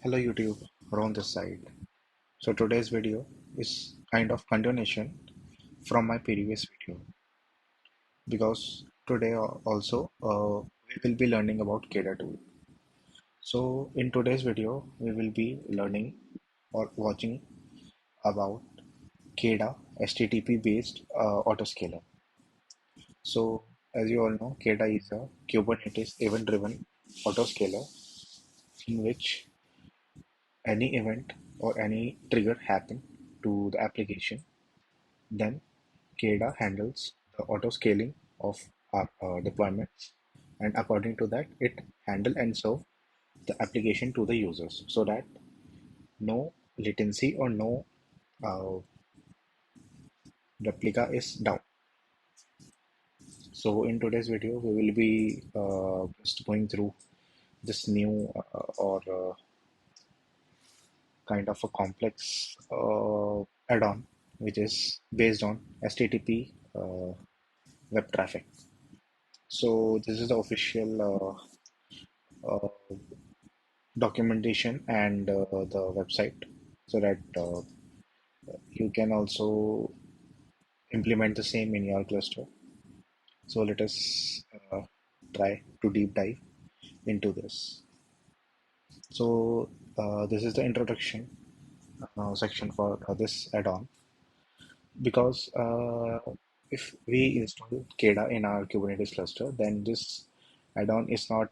Hello YouTube, Ron this side. So today's video is kind of continuation from my previous video because today also we will be learning about KEDA tool. So in today's video we will be learning or watching about KEDA HTTP-based autoscaler. So as you all know, KEDA is a Kubernetes Event Driven Autoscaler in which any event or any trigger happen to the application. Then KEDA handles the auto-scaling of our deployments, and according to that, it handle and serve the application to the users so that no latency or no uh, replica is down. So in today's video, we will be just going through this new or kind of a complex add-on, which is based on HTTP web traffic. So this is the official documentation and the website so that you can also implement the same in your cluster. So let us try to deep dive into this. So this is the introduction section for this add-on because if we install KEDA in our Kubernetes cluster, then this add-on is not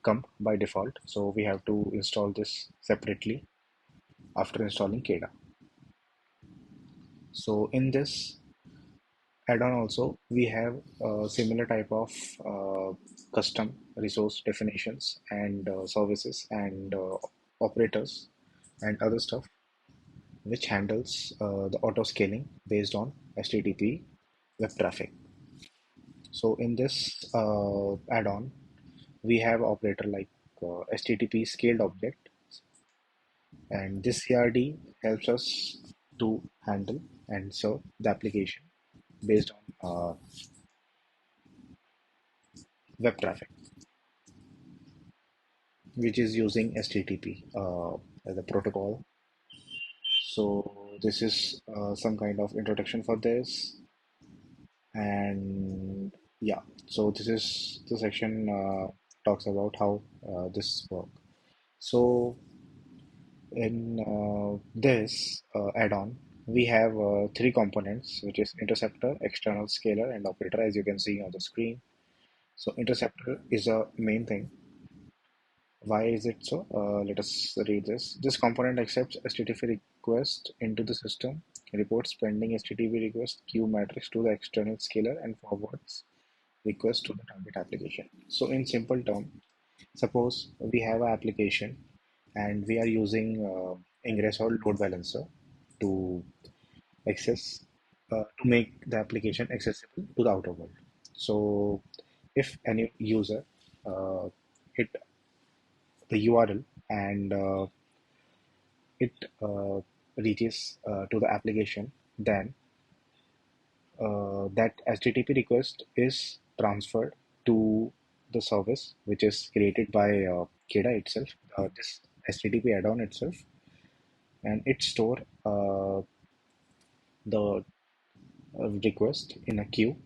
come by default. So we have to install this separately after installing KEDA. So in this add-on also we have a similar type of custom resource definitions and services and operators and other stuff which handles the auto scaling based on HTTP web traffic. So in this add-on we have operator like HTTP scaled object, and this CRD helps us to handle and serve the application based on web traffic, which is using HTTP as a protocol. So this is some kind of introduction for this, and yeah. So this is the section talks about how this work. So in this add-on, we have three components, which is interceptor, external scaler, and operator, as you can see on the screen. So interceptor is a main thing. Why is it so? Let us read this. This component accepts HTTP request into the system, reports pending HTTP request queue matrix to the external scaler, and forwards request to the target application. So in simple term, suppose we have an application and we are using Ingress or load balancer to access to make the application accessible to the outer world. So if any user hit the URL and it reaches to the application, then that HTTP request is transferred to the service which is created by KEDA itself, this HTTP add-on itself, and it store the request in a queue,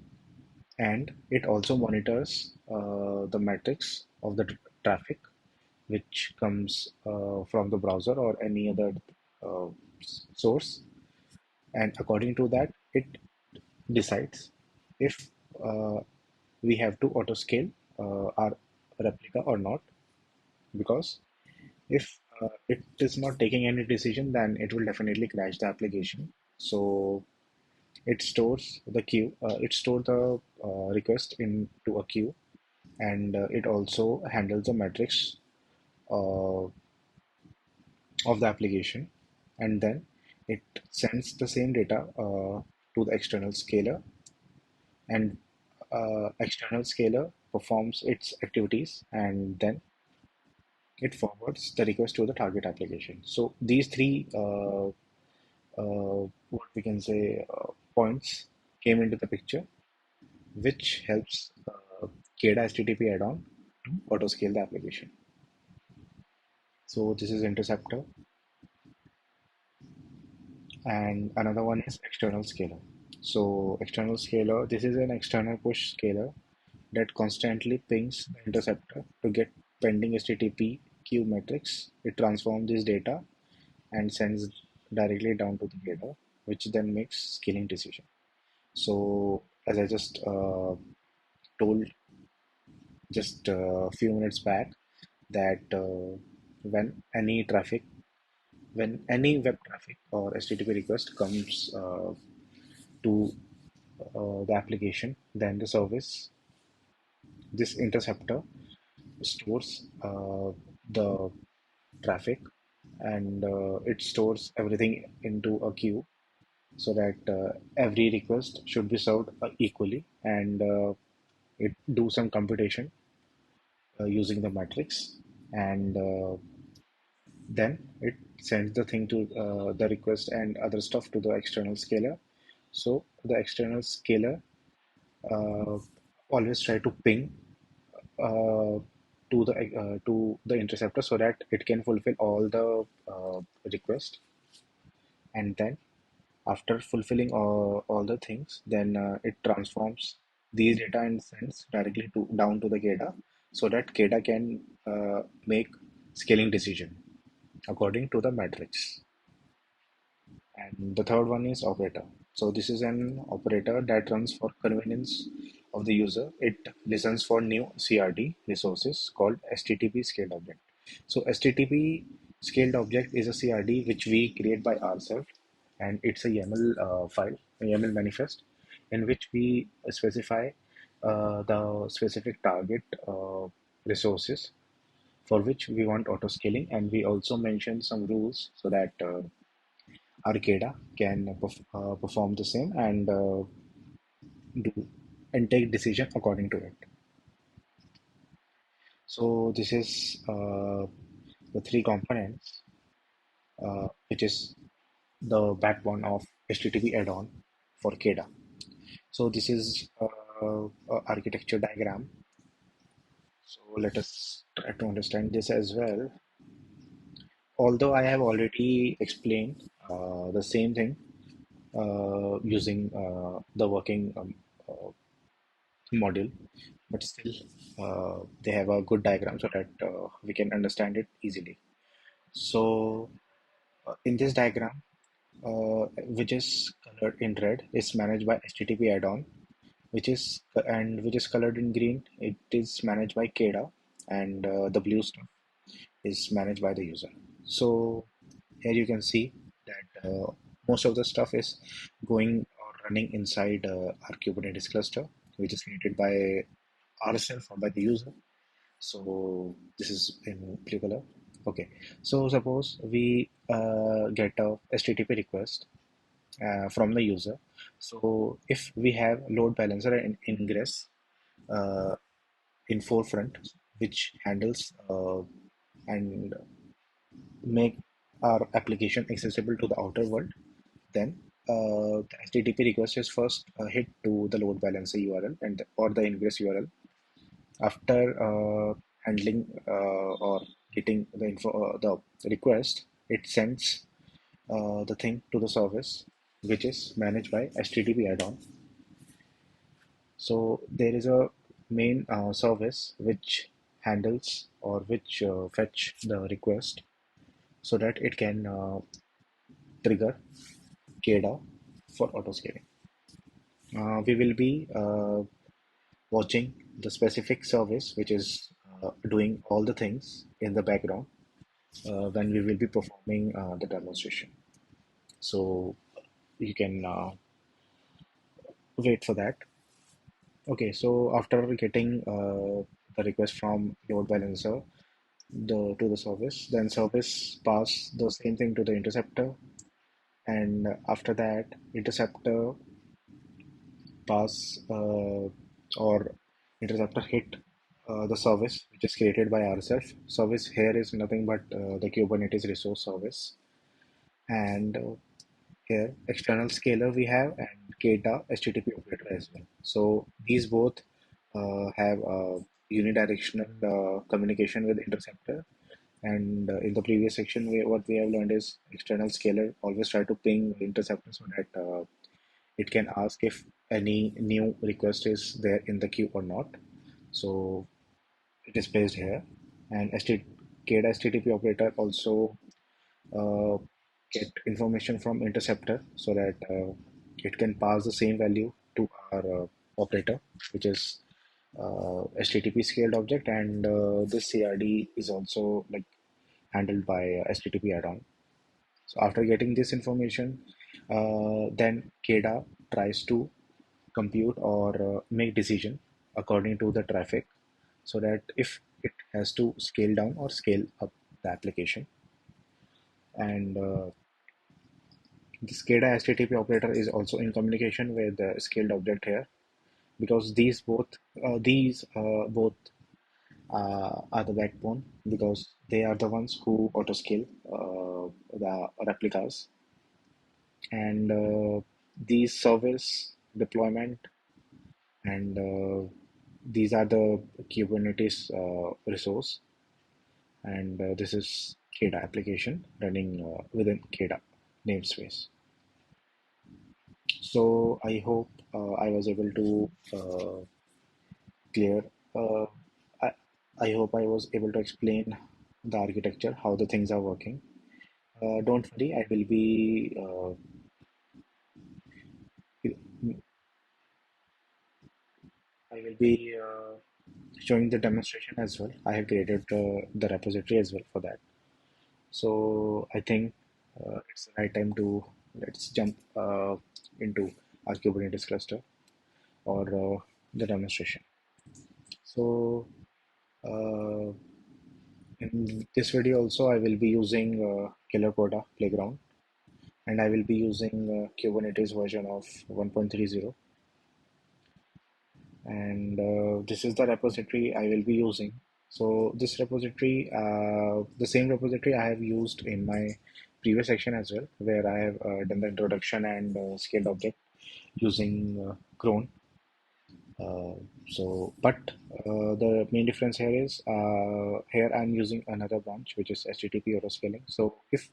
and it also monitors the metrics of the traffic which comes from the browser or any other uh, source, and according to that it decides if uh, we have to auto scale our replica or not, because if it is not taking any decision, then it will definitely crash the application. So it stores the queue, it stores the request into a queue, and it also handles the metrics uh, of the application, and then it sends the same data to the external scaler, and external scaler performs its activities, and then it forwards the request to the target application. So these three what we can say points came into the picture, which helps KEDA HTTP add-on to auto scale the application. So this is interceptor, and another one is external scaler. So external scaler, this is an external push scaler that constantly pings the interceptor to get pending HTTP queue metrics. It transforms this data and sends directly down to the KEDA, which then makes scaling decision. So as I just told just a few minutes back, that when any traffic, when any web traffic or HTTP request comes to the application, then the service, this interceptor stores the traffic, and it stores everything into a queue so that every request should be served equally, and it do some computation using the matrix, and then it sends the thing to the request and other stuff to the external scaler. So the external scaler uh, always try to ping uh, to the interceptor so that it can fulfill all the request, and then after fulfilling all the things, then it transforms these data and sends directly to down to the KEDA so that KEDA can make scaling decision according to the matrix. And the third one is operator. So this is an operator that runs for convenience of the user. It listens for new CRD resources called HTTP scaled object. So HTTP scaled object is a CRD which we create by ourselves, and it's a YAML file, a YAML manifest, in which we specify the specific target resources for which we want auto scaling, and we also mention some rules so that Arcada can perform the same and do and take decision according to it. So this is the three components, which is the backbone of HTTP add-on for KEDA. So this is a architecture diagram. So let us try to understand this as well. Although I have already explained the same thing using the working module, but still they have a good diagram so that we can understand it easily. So in this diagram, which is colored in red, is managed by HTTP add-on, which is colored in green, it is managed by KEDA, and the blue stuff is managed by the user. So here you can see that most of the stuff is going or running inside our Kubernetes cluster, which is created by ourselves or by the user. So this is in blue color. Okay. So suppose we get a HTTP request from the user. So if we have load balancer and ingress uh, in forefront, which handles and make our application accessible to the outer world, then the HTTP request is first hit to the load balancer URL and or the ingress URL. After handling or getting the info, the request, it sends the thing to the service, which is managed by HTTP add-on. So there is a main service which handles or which fetch the request so that it can trigger KEDA for autoscaling. We will be watching the specific service which is doing all the things in the background when we will be performing the demonstration. So you can wait for that. Okay, so after getting the request from load balancer to the service, then service pass the same thing to the interceptor, and after that interceptor pass or interceptor hit the service which is created by ourselves. Service here is nothing but the Kubernetes resource service, and here external scaler we have, and KEDA HTTP operator as well. So these both have unidirectional communication with interceptor, And in the previous section, what we have learned is external scaler always try to ping interceptor so that it can ask if any new request is there in the queue or not. So it is placed here. And KEDA HTTP operator also uh, get information from interceptor so that it can pass the same value to our operator, which is HTTP scaled object, and this CRD is also like handled by HTTP-addon. So after getting this information, then KEDA tries to compute or make decision according to the traffic, so that if it has to scale down or scale up the application. And the SCADA HTTP operator is also in communication with the scaled object here, because these both are the backbone, because they are the ones who autoscale the replicas. And these service deployment, and these are the Kubernetes resource, and this is KEDA application running within KEDA namespace. So I hope I was able to clear. Uh, I, I hope I was able to explain the architecture, how the things are working. Don't worry, I will be showing the demonstration as well. I have created the repository as well for that. So I think it's the right time to let's jump into our Kubernetes cluster or the demonstration. So uh, in this video also I will be using Killer Coda Playground, and I will be using Kubernetes version of 1.30, and this is the repository I will be using. So this repository, the same repository I have used in my previous section as well, where I have done the introduction and scaled object using cron. uh, the main difference here is here I'm using another branch, which is HTTP autoscaling. So if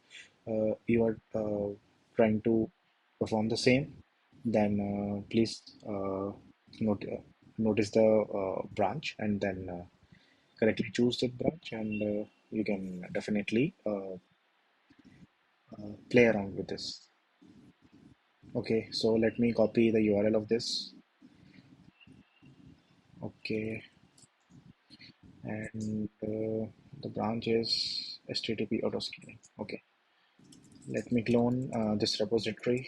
you are trying to perform the same, then please note, notice the branch, and then correctly choose the branch, and you can definitely play around with this. Okay, so let me copy the URL of this. Okay, and the branch is HTTP autoscaling. Okay, let me clone this repository.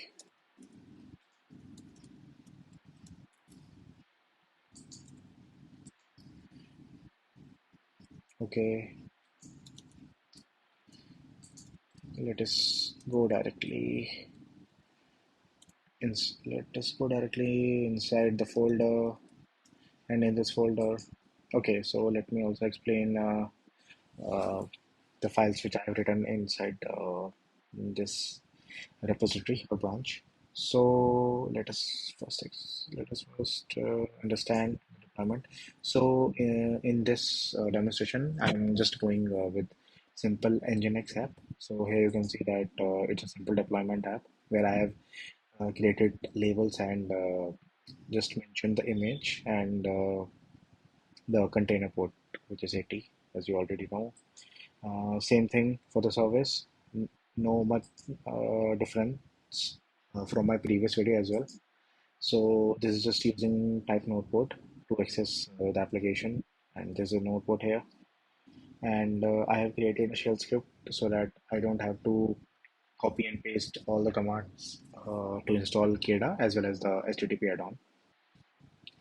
Okay, let us go directly let us go directly inside the folder, and in this folder, okay, so let me also explain uh, the files which I have written inside this repository or branch. So let us first understand the deployment. So in this demonstration, I'm just going with simple Nginx app. So here you can see that it's a simple deployment app where I have created labels and just mentioned the image and the container port, which is 80, as you already know. Same thing for the service. No much difference from my previous video as well. So this is just using type node port to access the application, and there's a node port here. And I have created a shell script so that I don't have to copy and paste all the commands to install KEDA as well as the HTTP add-on.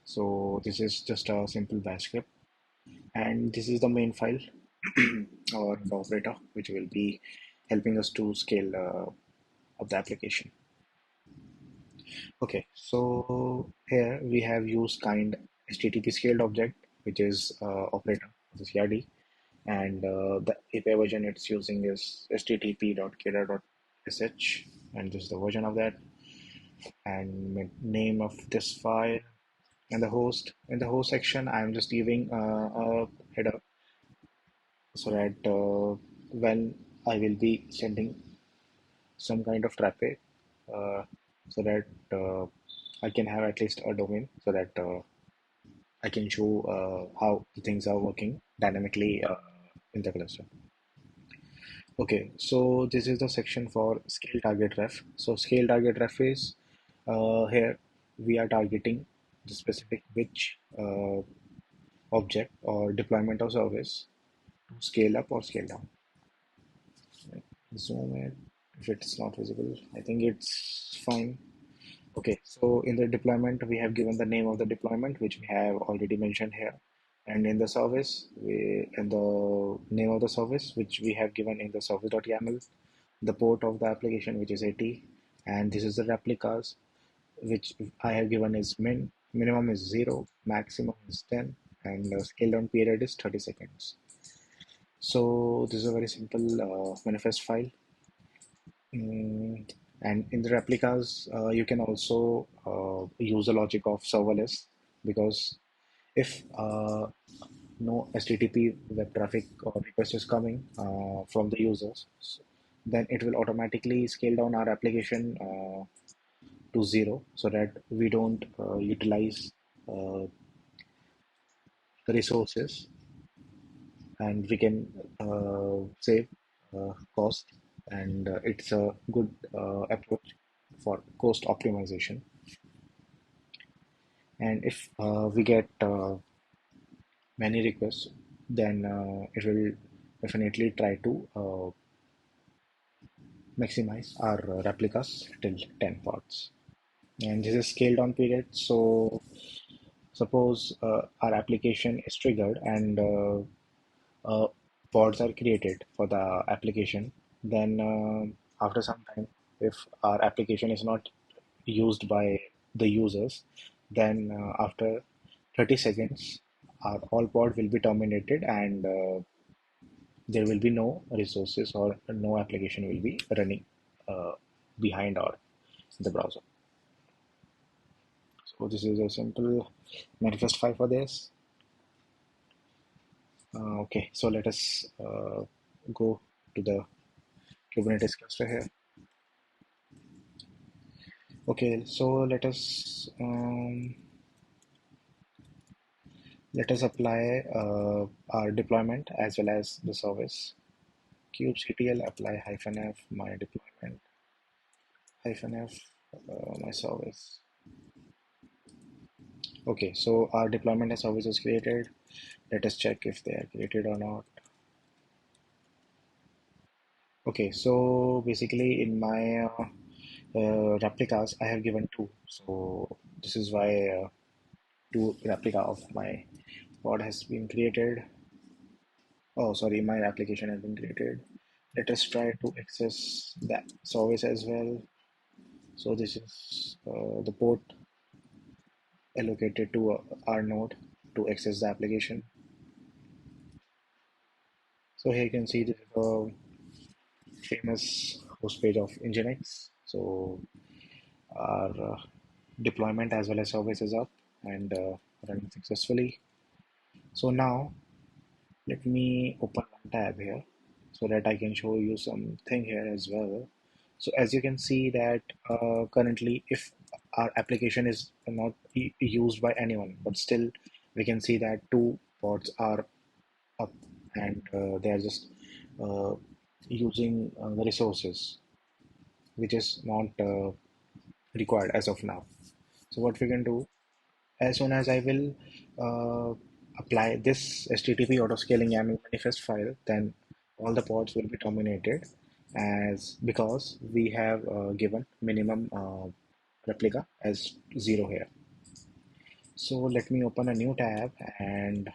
So this is just a simple bash script, and this is the main file or the operator which will be helping us to scale up the application. Okay, so here we have used kind HTTP scaled object, which is operator, the CRD, and the API version it's using is http.keda.sh, and this is the version of that, and name of this file, and the host. In the host section, I'm just giving a header so that when I will be sending some kind of traffic, uh, so that I can have at least a domain so that I can show how the things are working dynamically in the cluster. Okay, so this is the section for scale target ref. So scale target ref is here we are targeting the specific which object or deployment of service to scale up or scale down. Zoom in if it's not visible. I think it's fine. Okay, so in the deployment, we have given the name of the deployment, which we have already mentioned here. And in the service, in the name of the service, which we have given in the service.yaml, the port of the application, which is 80, and this is the replicas, which I have given is minimum is 0, maximum is 10, and the scale down period is 30 seconds. So this is a very simple manifest file. Mm, and in the replicas, you can also use the logic of serverless because if no HTTP web traffic or request is coming from the users, then it will automatically scale down our application to 0 so that we don't utilize uh, the resources and we can save cost, and it's a good approach for cost optimization. And if we get many requests, then it will definitely try to maximize our replicas till 10 parts. And this is scaled down period. So suppose our application is triggered and pods are created for the application, then after some time, if our application is not used by the users, then after 30 seconds, our all pod will be terminated and there will be no resources or no application will be running uh, behind or the browser. So this is a simple manifest file for this. Okay, so let us go to the Kubernetes cluster here. Okay, so let us apply our deployment as well as the service. Kubectl apply hyphen f my deployment hyphen f my service. Okay, so our deployment and service is created. Let us check if they are created or not. Okay, so basically in my replicas, I have given two. So this is why two replica of my pod has been created. Oh, sorry, my application has been created. Let us try to access that service as well. So this is the port allocated to our node to access the application. So here you can see this is a famous host page of Nginx. So our deployment as well as service is up and running successfully. So now let me open one tab here so that I can show you something here as well. So as you can see that currently if our application is not used by anyone, but still we can see that two pods are up and they are just uh, using the resources which is not required as of now. So what we can do, as soon as I will apply this HTTP autoscaling YAML manifest file, then all the pods will be terminated as because we have given minimum replica as 0 here. So let me open a new tab and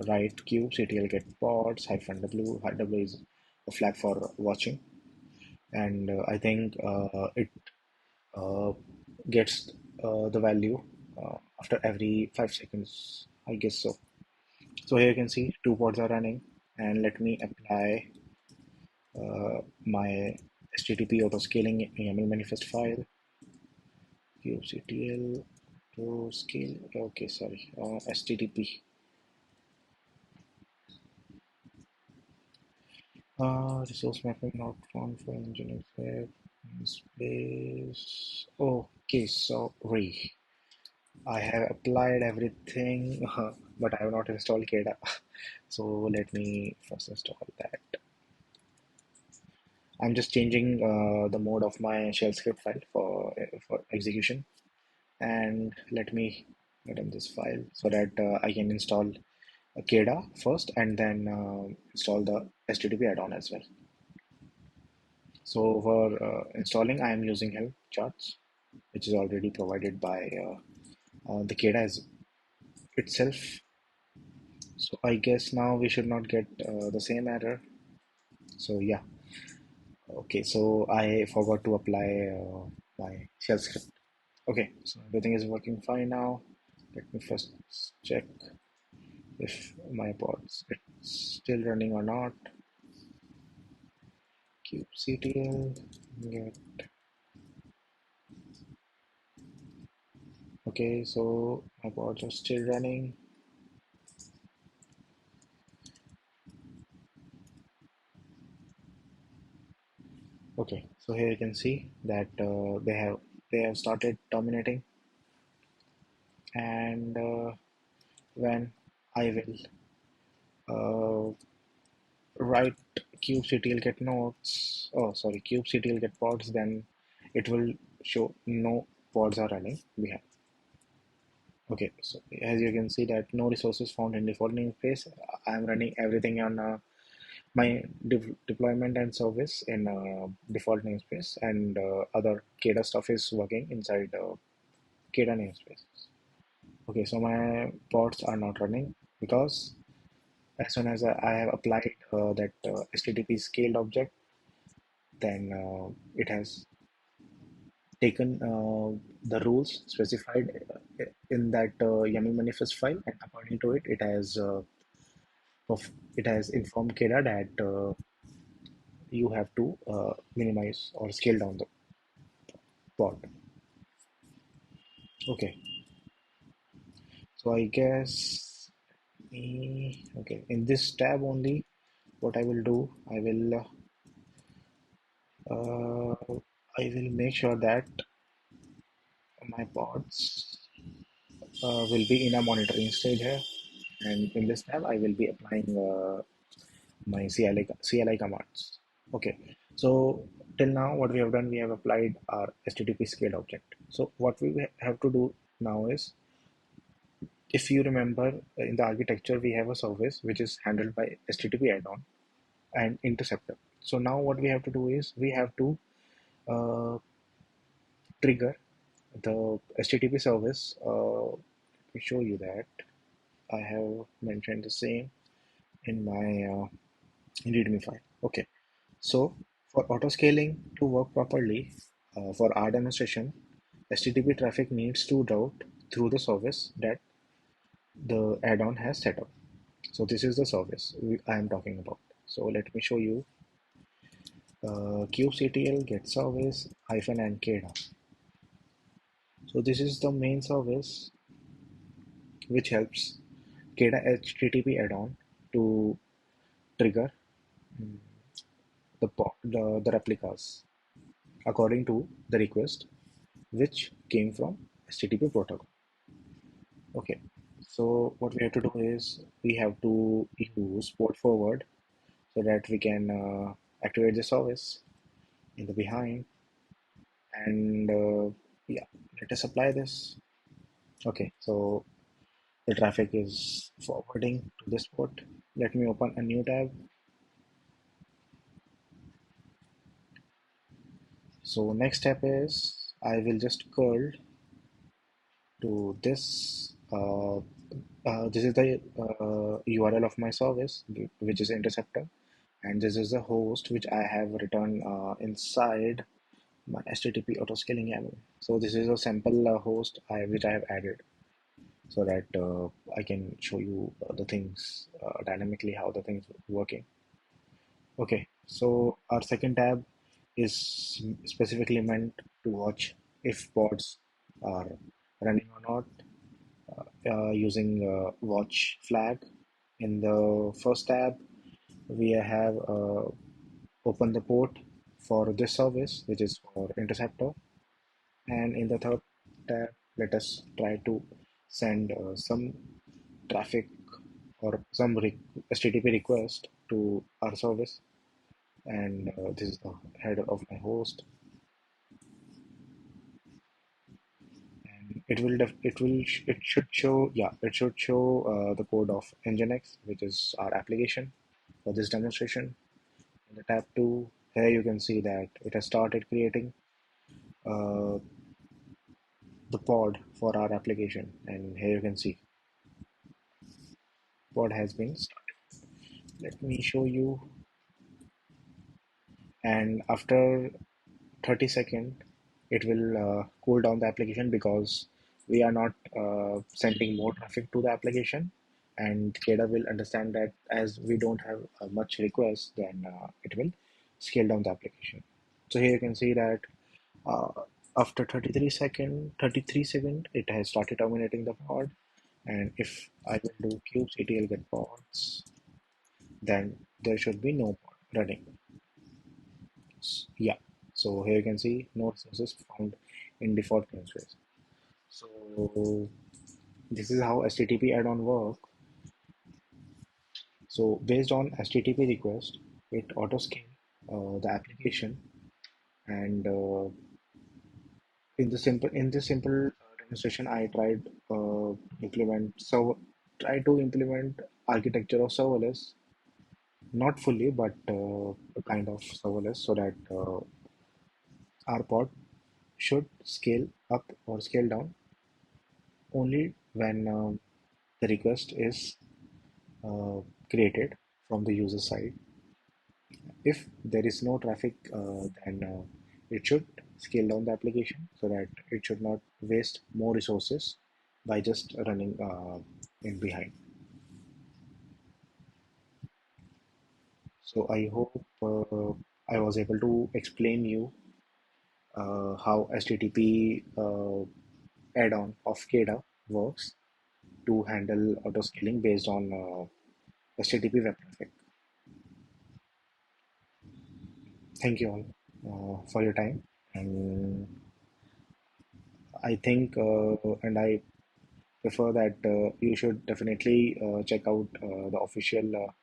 write kubectl get pods hyphen w. W is a flag for watching, and I think it uh, gets the value after every 5 seconds, I guess so. So here you can see two pods are running, and let me apply my HTTP autoscaling YAML manifest file kubectl autoscale. Okay, sorry, HTTP. Resource mapping not found for engineering web space. Okay, sorry. I have applied everything, but I have not installed KEDA. So let me first install that. I'm just changing the mode of my shell script file for execution, and let me run this file so that I can install KEDA first and then install the HTTP add-on as well. So for installing, I am using help charts, which is already provided by the KEDA itself. So I guess now we should not get the same error. So yeah, okay. So I forgot to apply my shell script. Okay, so everything is working fine now. Let me first check if my pods it's still running or not. kubectl get. Okay, so my pods are still running. Okay, so here you can see that they have started terminating, and when I will write kubectl get nodes, oh sorry, kubectl get pods, then it will show no pods are running behind. Okay, so as you can see that no resources found in default namespace. I am running everything on my deployment and service in default namespace, and other KEDA stuff is working inside KEDA namespace. Okay, so my pods are not running because as soon as I have applied that HTTP scaled object, then it has taken the rules specified in that YAML manifest file, and according to it, it has informed KEDA that you have to minimize or scale down the pod. Okay, so I guess okay, in this tab only, what I will do, uh, I will make sure that my pods will be in a monitoring stage here, and in this tab I will be applying my CLI commands. Okay, so till now what we have done, we have applied our HTTP scaled object. So what we have to do now is, if you remember, in the architecture we have a service which is handled by HTTP add-on and interceptor. So now what we have to do is we have to uh, trigger the HTTP service. Let me show you that. I have mentioned the same in my README file. Okay, so for autoscaling to work properly, for our demonstration, HTTP traffic needs to route through the service that the add-on has set up. So this is the service I am talking about. So let me show you kubectl get service hyphen and KEDA. So this is the main service which helps KEDA HTTP add-on to trigger the replicas according to the request which came from HTTP protocol. Okay, so what we have to do is we have to use port forward so that we can activate the service in the behind, and yeah, let us apply this. Okay, so the traffic is forwarding to this port. Let me open a new tab. So next step is I will just curl to this. This is the URL of my service, which is interceptor, and this is the host which I have written inside my HTTP autoscaling YAML. So this is a sample host which I have added so that I can show you the things dynamically how the things working. Okay, so our second tab is specifically meant to watch if pods are running or not using watch flag. In the first tab, we have open the port for this service, which is for interceptor. And in the third tab, let us try to send some traffic or some HTTP request to our service. And this is the header of my host. And it should show, yeah, it should show the code of Nginx, which is our application for this demonstration. In the tab 2, here you can see that it has started creating uh, the pod for our application, and here you can see pod has been started. Let me show you. And after 30 seconds, it will cool down the application because we are not sending more traffic to the application, and KEDA will understand that as we don't have much requests, then it will scale down the application. So here you can see that uh, after 33 second, it has started terminating the pod. And if I will do kubectl get pods, then there should be no pod running. Yeah, so here you can see no resources found in default namespace. So this is how HTTP add-on work. So based on HTTP request, it autoscale the application, and in this simple demonstration, I implement so try to implement architecture of serverless, not fully, but a kind of serverless, so that our pod should scale up or scale down only when the request is uh, created from the user side. If there is no traffic, then it should scale down the application so that it should not waste more resources by just running in behind. So I hope I was able to explain you how HTTP add-on of KEDA works to handle auto scaling based on HTTP web traffic. Thank you all for your time. And I think, and I prefer that you should definitely check out the official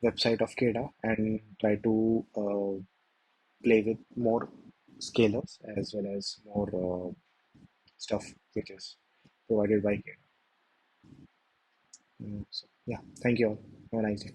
website of KEDA and try to play with more scalers as well as more stuff which is provided by KEDA. So, yeah, thank you all. Have a nice day.